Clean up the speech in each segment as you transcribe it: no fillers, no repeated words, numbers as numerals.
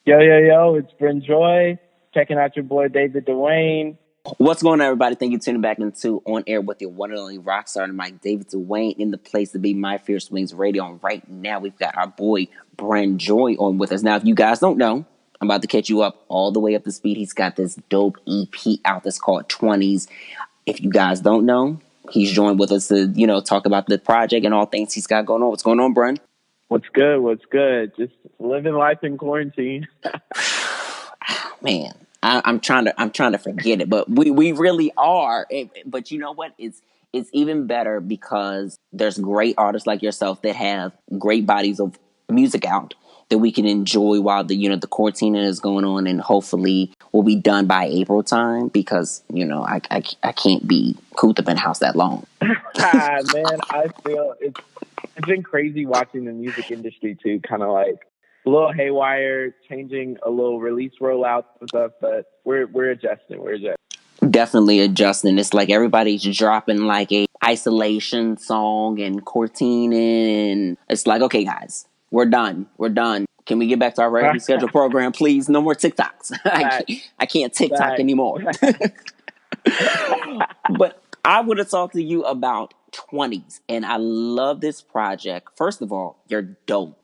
Yo, yo, yo, it's Bren Joy. Checking out your boy David Duane. What's going on, everybody? Thank you for tuning back into On Air with your one and only rock star and Mike David Duane in the place to be, My Fierce Wings Radio. And right now, we've got our boy Bren Joy on with us. Now, if you guys don't know, I'm about to catch you up all the way up to speed. He's got this dope EP out that's called 20s. If you guys don't know, he's joined with us to, talk about the project and all things he's got going on. What's going on, Bren? What's good? What's good? Just living life in quarantine. Man, I'm trying to forget it, but we really are. But you know what? It's even better because there's great artists like yourself that have great bodies of music out that we can enjoy while the quarantine is going on, and hopefully we'll be done by April time because I can't be cooped up in house that long. Man, I feel it's been crazy watching the music industry too, kind of like a little haywire, changing a little release rollouts and stuff, but we're adjusting. Definitely adjusting. It's like everybody's dropping like a isolation song and quarantine, and it's like, okay, guys, we're done. Can we get back to our regularly scheduled program, please? No more TikToks. I can't TikTok anymore. But I would have talked to you about 20s, and I love this project. First of all, you're dope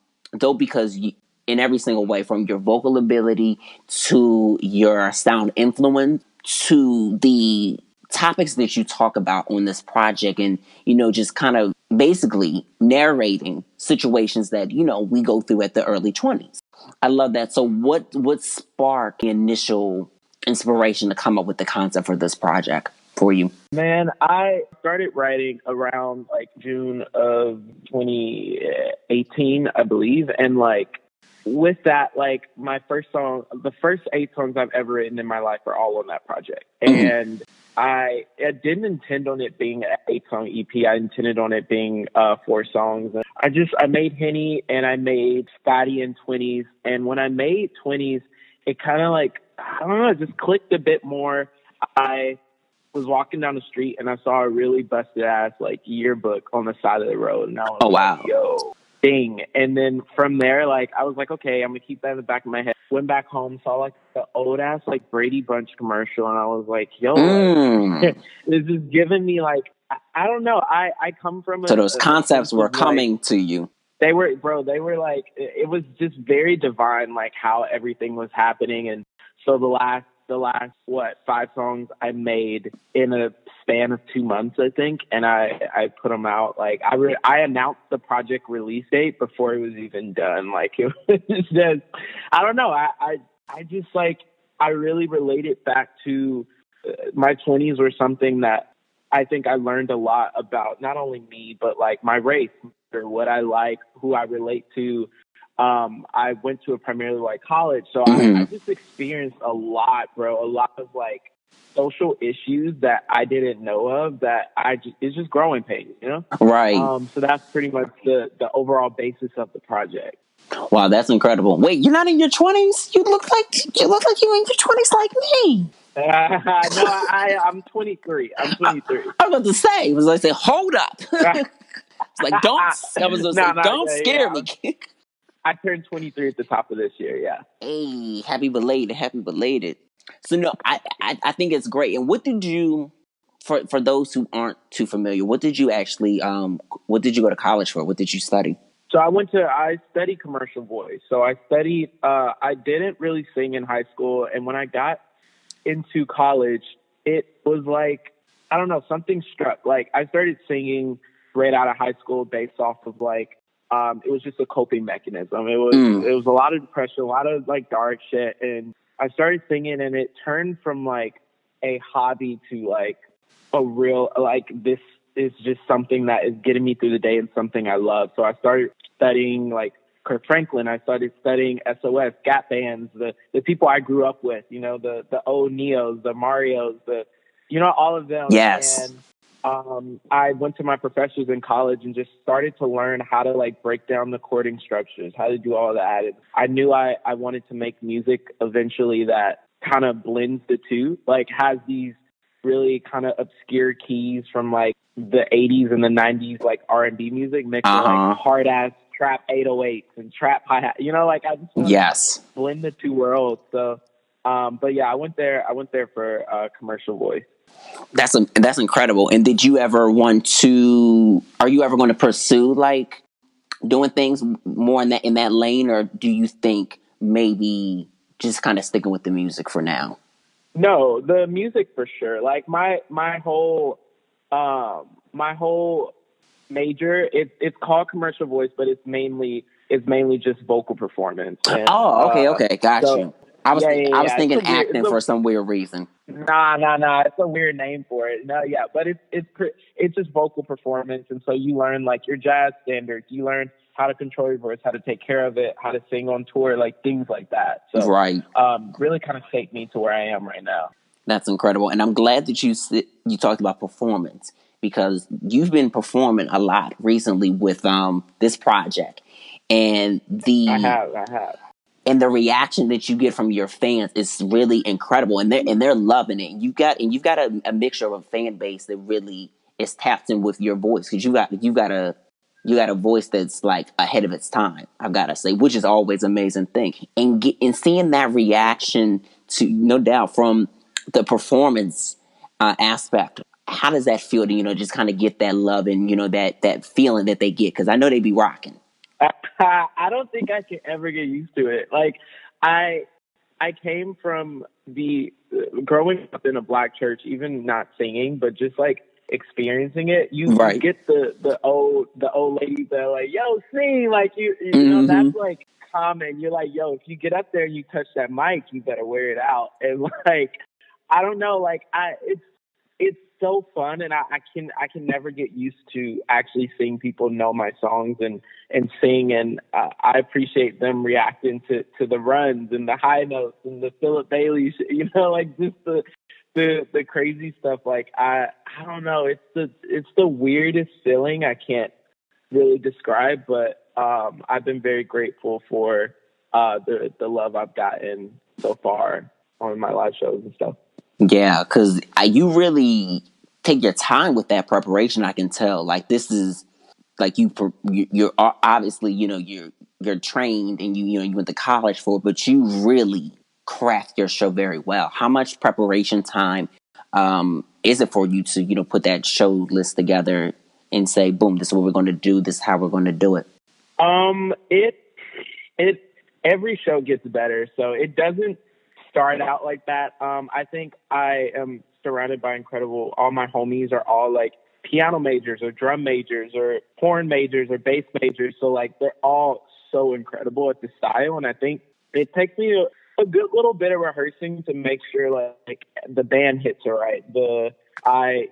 because in every single way, from your vocal ability to your sound influence to the topics that you talk about on this project, and just kind of basically narrating situations that we go through at the early 20s. I love that. So what sparked the initial inspiration to come up with the concept for this project for you? Man, I started writing around like June of 2018, I believe. And like with that, like my first song, the first 8 songs I've ever written in my life are all on that project. And I didn't intend on it being an 8-song EP. I intended on it being 4 songs. I made Henny and I made Scotty and 20s. And when I made 20s, it kind of like, I don't know, it just clicked a bit more. I was walking down the street and I saw a really busted ass like yearbook on the side of the road, and I was like, yo, ding. And then from there, like I was like, okay, I'm gonna keep that in the back of my head. Went back home, saw like the old ass like Brady Bunch commercial, and I was like, yo, like, this is giving me like, I don't know. I come from so those concepts were coming to you. They were like, it was just very divine, like how everything was happening. And so the last 5 songs I made in a span of 2 months, I think, and I put them out. Like I announced the project release date before it was even done. Like it was just, I don't know. I just like, I really relate it back to my 20s were something that I think I learned a lot about not only me, but like my race or what I like, who I relate to. I went to a primarily white college, so I just experienced a lot, bro. A lot of like social issues that I didn't know of that it's just growing pains, Right. So that's pretty much the overall basis of the project. Wow, that's incredible. Wait, you're not in your 20s? You look like you're in your 20s like me. No, I'm 23. I was about to say, hold up. It's like, don't scare me. I turned 23 at the top of this year, yeah. Hey, happy belated. So no, I think it's great. And what did you, for those who aren't too familiar, what did you actually, what did you go to college for? What did you study? So I studied commercial voice. So I studied, I didn't really sing in high school. And when I got into college, it was like, I don't know, something struck. Like I started singing right out of high school based off of like, it was just a coping mechanism. It was a lot of depression, a lot of like dark shit. And I started singing, and it turned from like a hobby to like a real, like this is just something that is getting me through the day and something I love. So I started studying like Kirk Franklin. I started studying SOS, Gap bands, the people I grew up with, the old Neos, the Marios, all of them. Yes. And I went to my professors in college and just started to learn how to like break down the chording structures, how to do all that. And I knew I wanted to make music eventually that kind of blends the two, like has these really kind of obscure keys from like the 80s and the 90s, like R&B music mixed with like hard ass trap 808s and trap hi-hat. You know, like I just want to Yes. blend the two worlds. So, but yeah, I went there for commercial voice. That's incredible. And did you ever want to? Are you ever going to pursue like doing things more in that lane, or do you think maybe just kind of sticking with the music for now? No, the music for sure. Like my whole major, it's called commercial voice, but it's mainly just vocal performance. And Oh, okay, got so you. I was yeah. thinking acting for some weird reason. Nah. It's a weird name for it. No, yeah, but it's just vocal performance, and so you learn like your jazz standards. You learn how to control your voice, how to take care of it, how to sing on tour, like things like that. So, right. Really kind of shaped me to where I am right now. That's incredible, and I'm glad that you talked about performance because you've been performing a lot recently with this project, and I have. and the reaction that you get from your fans is really incredible, and they're loving it. You've got a mixture of a fan base that really is tapped in with your voice because you got a voice that's like ahead of its time. I've got to say, which is always an amazing thing, and seeing that reaction to no doubt from the performance aspect. How does that feel to just kind of get that love and that feeling that they get? Because I know they be rocking. I don't think I can ever get used to it. Like I came from the growing up in a Black church, even not singing, but just like experiencing it. You get the old ladies that are like, "Yo, sing!" Like you know, that's like common. You're like, "Yo, if you get up there and you touch that mic, you better wear it out." And like, I don't know, like it's so fun, and I can never get used to actually seeing people know my songs and sing, and I appreciate them reacting to the runs and the high notes and the Philip Bailey, like just the crazy stuff. Like I don't know, it's the weirdest feeling I can't really describe, but I've been very grateful for the love I've gotten so far on my live shows and stuff. Yeah, because you really take your time with that preparation. I can tell. Like this is like you're obviously you're trained and you went to college for it, but you really craft your show very well. How much preparation time is it for you to put that show list together and say, boom, this is what we're going to do. This is how we're going to do it. It every show gets better, so it doesn't start out like that. I think I am surrounded by all my homies are all like piano majors or drum majors or horn majors or bass majors. So like they're all so incredible at the style. And I think it takes me a good little bit of rehearsing to make sure like the band hits are right. I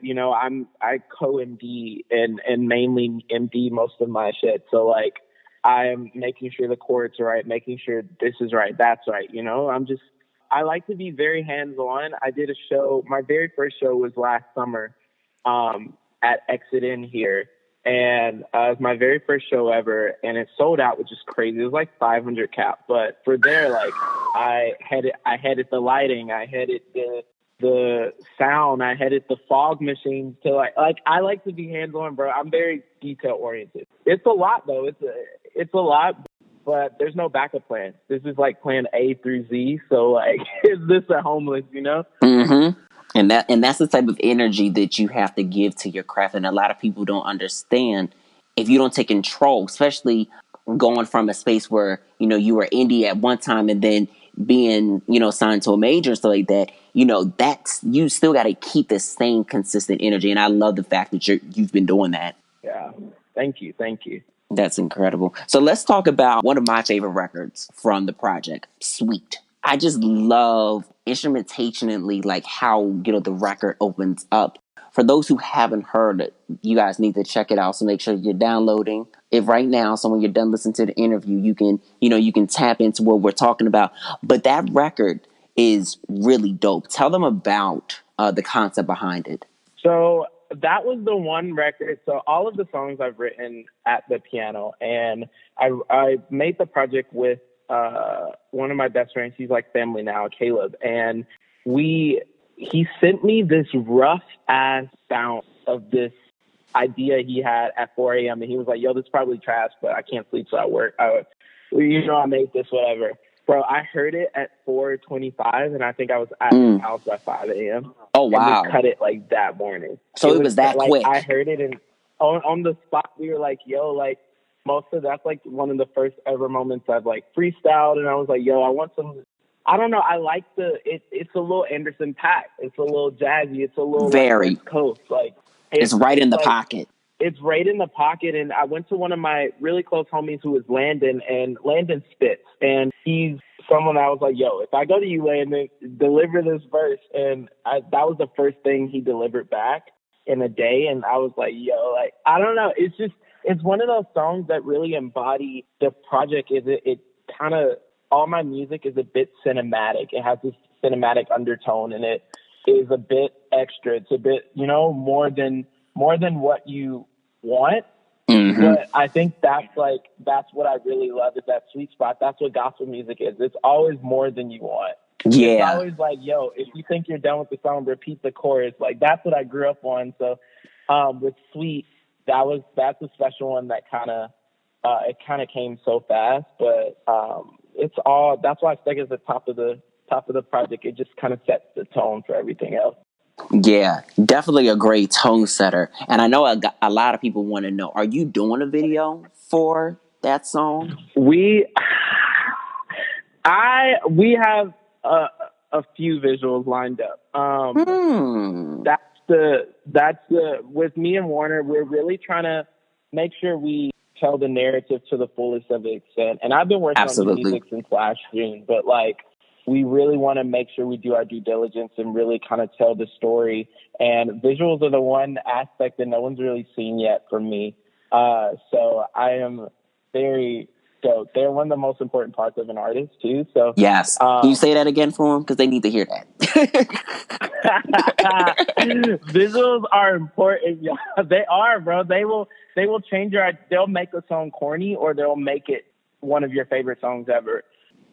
co-MD and mainly MD most of my shit. So like I'm making sure the chords are right, making sure this is right, that's right. I like to be very hands-on. I did a show. My very first show was last summer at Exit In here. And it was my very first show ever. And it sold out, which is crazy. It was like 500 cap. But for there, like, I headed the lighting. I headed the sound. I headed the fog machines to like I like to be hands-on, bro. I'm very detail-oriented. It's a lot, though. It's a lot. But there's no backup plan. This is like plan A through Z. So like, is this a homeless, Mm-hmm. And that's the type of energy that you have to give to your craft. And a lot of people don't understand if you don't take control, especially going from a space where, you were indie at one time and then being, signed to a major and stuff like that, that's, you still got to keep the same consistent energy. And I love the fact that you've been doing that. Yeah. Thank you. That's incredible. So let's talk about one of my favorite records from the project, Sweet. I just love instrumentationally, like how, the record opens up. For those who haven't heard it, you guys need to check it out. So make sure you're downloading it right now. So when you're done listening to the interview, you can tap into what we're talking about. But that record is really dope. Tell them about the concept behind it. So that was the one record. So all of the songs I've written at the piano, and I made the project with one of my best friends. He's like family now, Caleb, and he sent me this rough ass sound of this idea he had at 4 a.m. and he was like, "Yo, this is probably trash, but I can't sleep, so I work. I made this, whatever." Bro, I heard it at 4:25, and I think I was at his house by 5 a.m. Oh, wow. And we cut it like that morning. So it was that like, quick. I heard it, and on the spot, we were like, "Yo, like." Most of that's like one of the first ever moments I've like freestyled, and I was like, "Yo, I want some." I don't know. I like it's a little Anderson .Paak. It's a little jazzy. It's a little very like West Coast. Like it's right in the like, pocket. It's right in the pocket. And I went to one of my really close homies who is Landon, and Landon spits, and he's someone I was like, "Yo, if I go to you, Landon, deliver this verse," and that was the first thing he delivered back in a day, and I was like, "Yo, like I don't know. It's one of those songs that really embody the project. It kind of, all my music is a bit cinematic. It has this cinematic undertone, and it is a bit extra. It's a bit, more than what you want. Mm-hmm. But I think that's what I really love, is that sweet spot. That's what gospel music is. It's always more than you want. Yeah. It's always like, yo, if you think you're done with the song, repeat the chorus. Like, that's what I grew up on. So with Sweet, that's a special one that it kind of came so fast, but that's why I stuck at the top of the project. It just kind of sets the tone for everything else. Yeah, definitely a great tone setter. And I know a lot of people want to know, are you doing a video for that song? We have a few visuals lined up. That's the with me and Warner, we're really trying to make sure we tell the narrative to the fullest of the extent. And I've been working on music since last June, but like we really want to make sure we do our due diligence and really kind of tell the story. And visuals are the one aspect that no one's really seen yet from me. So I am very stoked. They're one of the most important parts of an artist too. So yes, can you say that again for them, because they need to hear that? Visuals are important. Yeah, they are, bro. They will change they'll make a song corny, or they'll make it one of your favorite songs ever.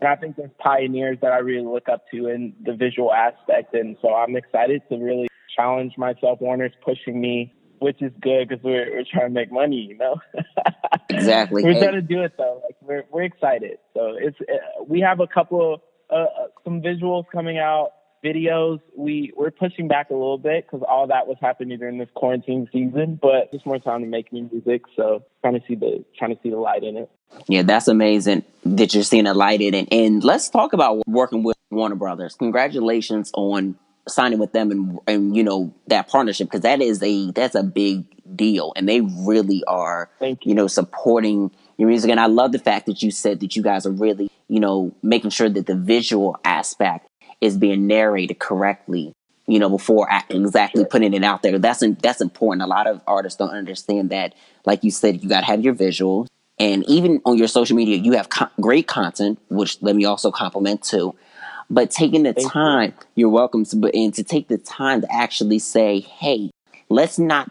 And I think there's pioneers that I really look up to in the visual aspect. And so I'm excited to really challenge myself. Warner's pushing me, which is good because we're trying to make money, Exactly. We're trying to do it though. Like we're excited. So we have a couple some visuals coming out, videos. We're pushing back a little bit because all that was happening during this quarantine season, but just more time to make new music. So trying to see the light in it. Yeah, that's amazing that you're seeing a light in it. And let's talk about working with Warner Brothers. Congratulations on signing with them and that partnership, because that's a big deal, and they really are supporting your music. And I love the fact that you said that you guys are really making sure that the visual aspect is being narrated correctly before exactly putting it out there. That's important. A lot of artists don't understand that. Like you said, you got to have your visuals. And even on your social media, you have great content, which let me also compliment too. But taking the time, you're welcome to take the time to actually say, hey, let's not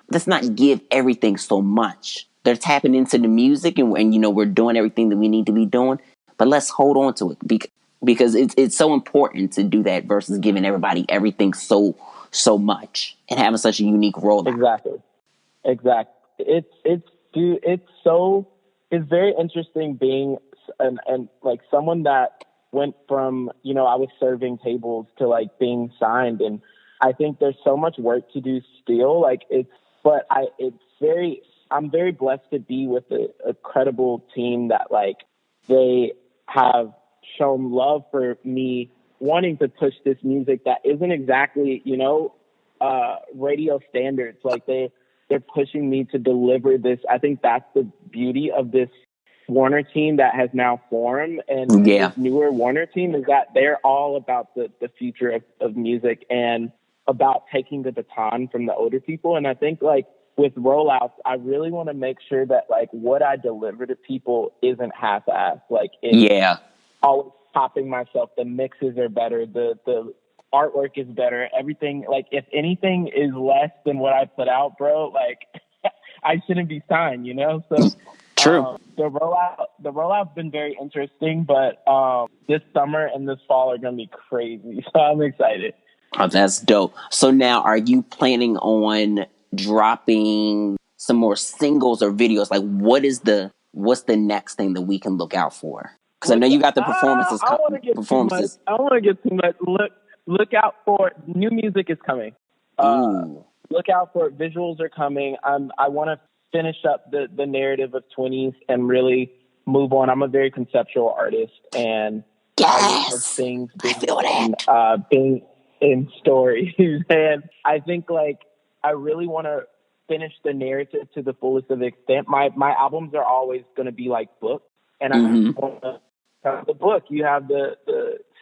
give everything so much. They're tapping into the music and we're doing everything that we need to be doing, but let's hold on to it because it's so important to do that versus giving everybody everything so much and having such a unique role. Exactly. It's very interesting being and like someone that went from, I was serving tables to like being signed. And I think there's so much work to do still. I'm very blessed to be with a credible team that like they have shown love for me wanting to push this music that isn't exactly, radio standards. Like they're pushing me to deliver this. I think that's the beauty of this Warner team that has now formed, and this newer Warner team is that they're all about the future of music and about taking the baton from the older people. And I think like with rollouts, I really want to make sure that like what I deliver to people isn't half-assed. Like it's always topping myself. The mixes are better. The artwork is better. Everything, like if anything is less than what I put out, bro, like I shouldn't be signed, So true. The rollout's been very interesting, but this summer and this fall are gonna be crazy. So I'm excited. Oh, that's dope. So now, are you planning on dropping some more singles or videos? Like, what's the next thing that we can look out for? Because I know you got the performances. I don't want to get too much. I don't want to get too much. Look out for new music is coming. Ooh. Look out for it. Visuals are coming. I want to finish up the narrative of Twenties and really move on. I'm a very conceptual artist, and I love things being in stories. And I think like I really want to finish the narrative to the fullest of extent. My albums are always going to be like books, and I want to have the book. You have the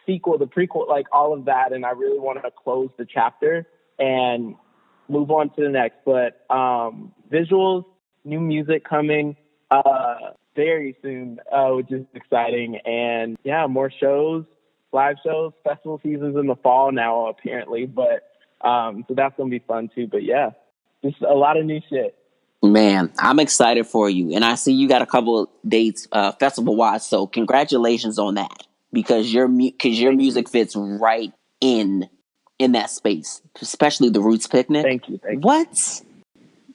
sequel, the prequel, like all of that, and I really want to close the chapter and move on to the next. But visuals, new music coming very soon, which is exciting. And yeah, more shows, live shows, festival seasons in the fall now apparently. But so that's gonna be fun too. But yeah, just a lot of new shit. Man, I'm excited for you, and I see you got a couple of dates festival wise. So congratulations on that, because your music fits right in that space, especially the Roots Picnic. Thank you. What?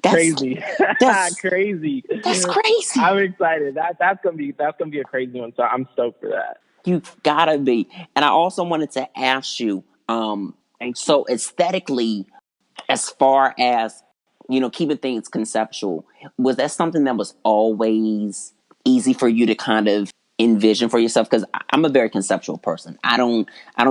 That's crazy. That's crazy. That's crazy. I'm excited. That's gonna be a crazy one. So I'm stoked for that. You've gotta be. And I also wanted to ask you, so aesthetically, as far as, you know, keeping things conceptual, was that something that was always easy for you to kind of envision for yourself? Because I'm a very conceptual person. I don't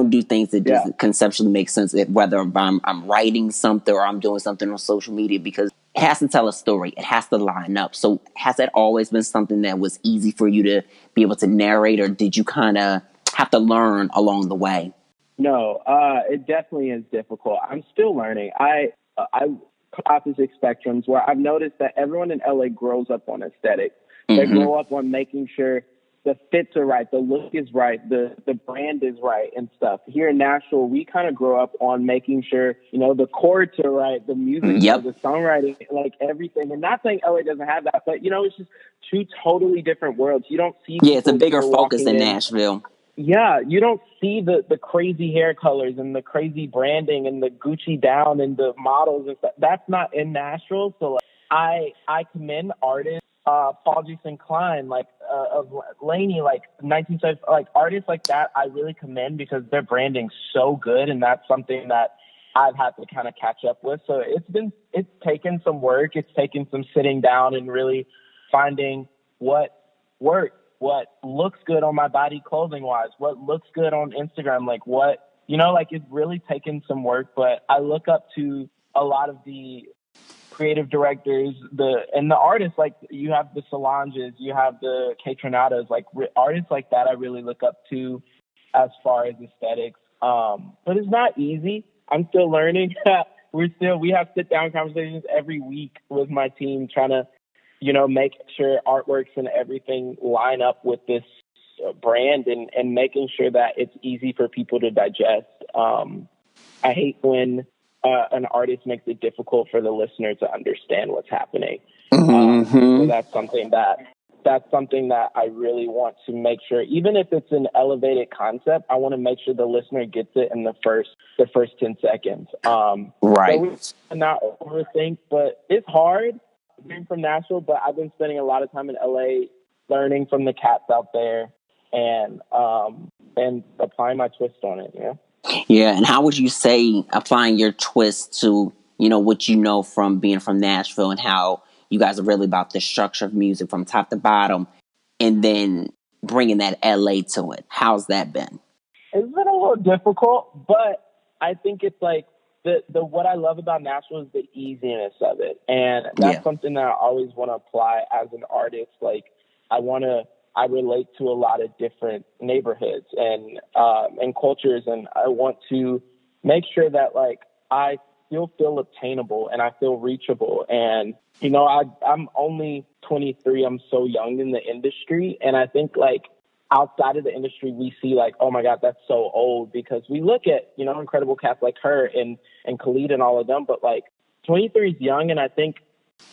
do things that doesn't conceptually make sense, whether I'm writing something or I'm doing something on social media, because it has to tell a story. It has to line up. So has that always been something that was easy for you to be able to narrate, or did you kind of have to learn along the way? No, it definitely is difficult. I'm still learning. I opposite spectrums, where I've noticed that everyone in LA grows up on aesthetics. They grow up on making sure the fits are right, the look is right, the brand is right and stuff. Here in Nashville, we kind of grow up on making sure, you know, the chords are right, the music, the songwriting, like everything. And not saying LA doesn't have that, but, you know, it's just two totally different worlds. You don't see. Yeah, it's a bigger focus in Nashville. Yeah, you don't see the crazy hair colors and the crazy branding and the Gucci down and the models and stuff. That's not in Nashville. So like, I commend artists, Paul Jason Klein, like of Laney, like 1970s, like artists like that. I really commend, because their branding's so good, and that's something that I've had to kind of catch up with. So it's taken some work. It's taken some sitting down and really finding what works, what looks good on my body clothing wise, what looks good on Instagram, like what, you know, like it's really taken some work. But I look up to a lot of the creative directors, and the artists, like you have the Solanges, you have the K-Tronadas, like artists like that I really look up to as far as aesthetics. But it's not easy. I'm still learning. We have sit down conversations every week with my team, trying to, you know, make sure artworks and everything line up with this brand, and making sure that it's easy for people to digest. I hate when an artist makes it difficult for the listener to understand what's happening. So that's something that I really want to make sure, even if it's an elevated concept, I want to make sure the listener gets it in the first 10 seconds. Right. So we not overthink, but it's hard being from Nashville, but I've been spending a lot of time in LA learning from the cats out there, and applying my twist on it. Yeah. Yeah, and how would you say applying your twist to, you know, what you know from being from Nashville, and how you guys are really about the structure of music from top to bottom, and then bringing that LA to it? How's that been? It's been a little difficult, but I think it's like the what I love about Nashville is the easiness of it, and that's something that I always want to apply as an artist. Like I relate to a lot of different neighborhoods and cultures, and I want to make sure that like I still feel obtainable and I feel reachable. And you know, I'm only 23. I'm so young in the industry, and I think like outside of the industry, we see like, oh my God, that's so old, because we look at, you know, incredible cats like her and Khalid and all of them, but like 23 is young, and I think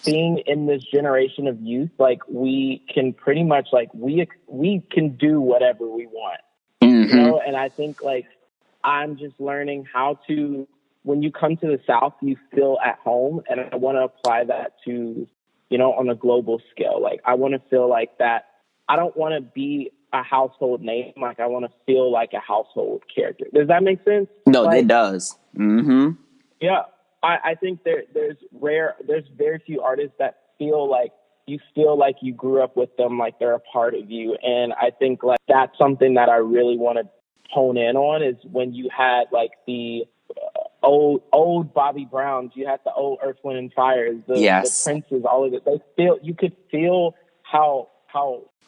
being in this generation of youth, like we can pretty much like we can do whatever we want, you know. And I think like I'm just learning how to, when you come to the South, you feel at home, and I want to apply that to on a global scale. Like, I want to feel like that. I don't want to be a household name. Like, I want to feel like a household character. Does that make sense? No, like, it does. Mm-hmm. Yeah. I think there's very few artists that feel like you grew up with them, like they're a part of you. And I think like that's something that I really want to hone in on, is when you had like the old Bobby Browns, you had the old Earth, Wind and Fires, the Yes. Princes, all of it. You could feel how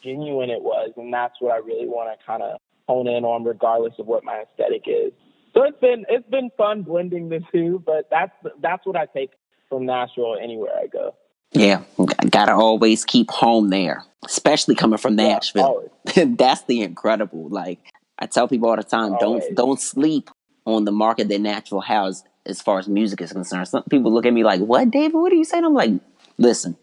genuine it was, and that's what I really want to kind of hone in on, regardless of what my aesthetic is. So it's been fun blending the two, but that's what I take from Nashville anywhere I go. Yeah, gotta always keep home there, especially coming from Nashville. Yeah, That's the incredible. Like I tell people all the time, always. don't sleep on the market that Nashville has as far as music is concerned. Some people look at me like, "What, David? What are you saying?" I'm like, "Listen,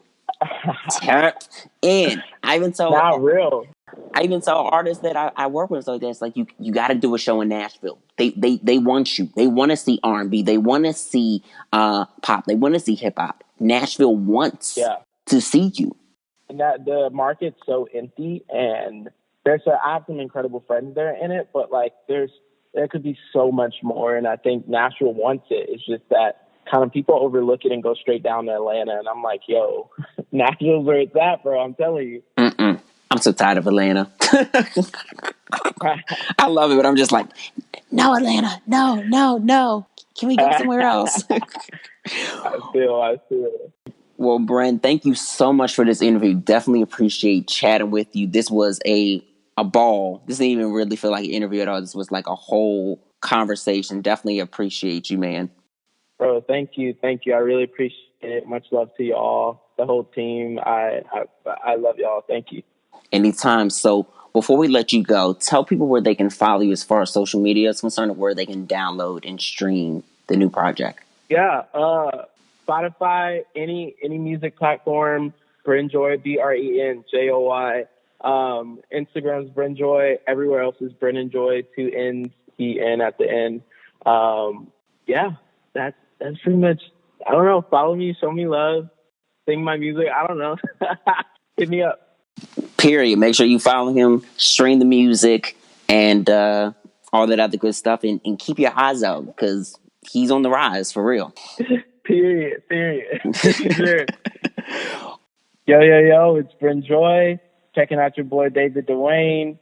tap in." Not real. I even tell artists that I work with like this, like you got to do a show in Nashville. They want you. They want to see R&B. They want to see pop. They want to see hip hop. Nashville wants to see you. And that the market's so empty, and I have some incredible friends there in it, but like there could be so much more, and I think Nashville wants it. It's just that kind of people overlook it and go straight down to Atlanta, and I'm like, yo, Nashville's where it's at, bro. I'm telling you. Mm-mm. I'm so tired of Atlanta. I love it, but I'm just like, no, Atlanta, no. Can we go somewhere else? I feel. Well, Bren, thank you so much for this interview. Definitely appreciate chatting with you. This was a ball. This didn't even really feel like an interview at all. This was like a whole conversation. Definitely appreciate you, man. Bro, thank you. I really appreciate it. Much love to y'all, the whole team. I love y'all. Thank you. Anytime. So before we let you go, tell people where they can follow you as far as social media is concerned, or where they can download and stream the new project. Yeah, Spotify, any music platform, Brenjoy, BRENJOY. Instagram's Brenjoy. Everywhere else is Brennan Joy, 2 N's, EN at the end. Yeah, that's pretty much. I don't know. Follow me, show me love, sing my music. I don't know. Hit me up. Period. Make sure you follow him, stream the music, and all that other good stuff, and keep your eyes out because he's on the rise for real. Period. Sure. Yo, it's Bren Joy. Checking out your boy David Duane.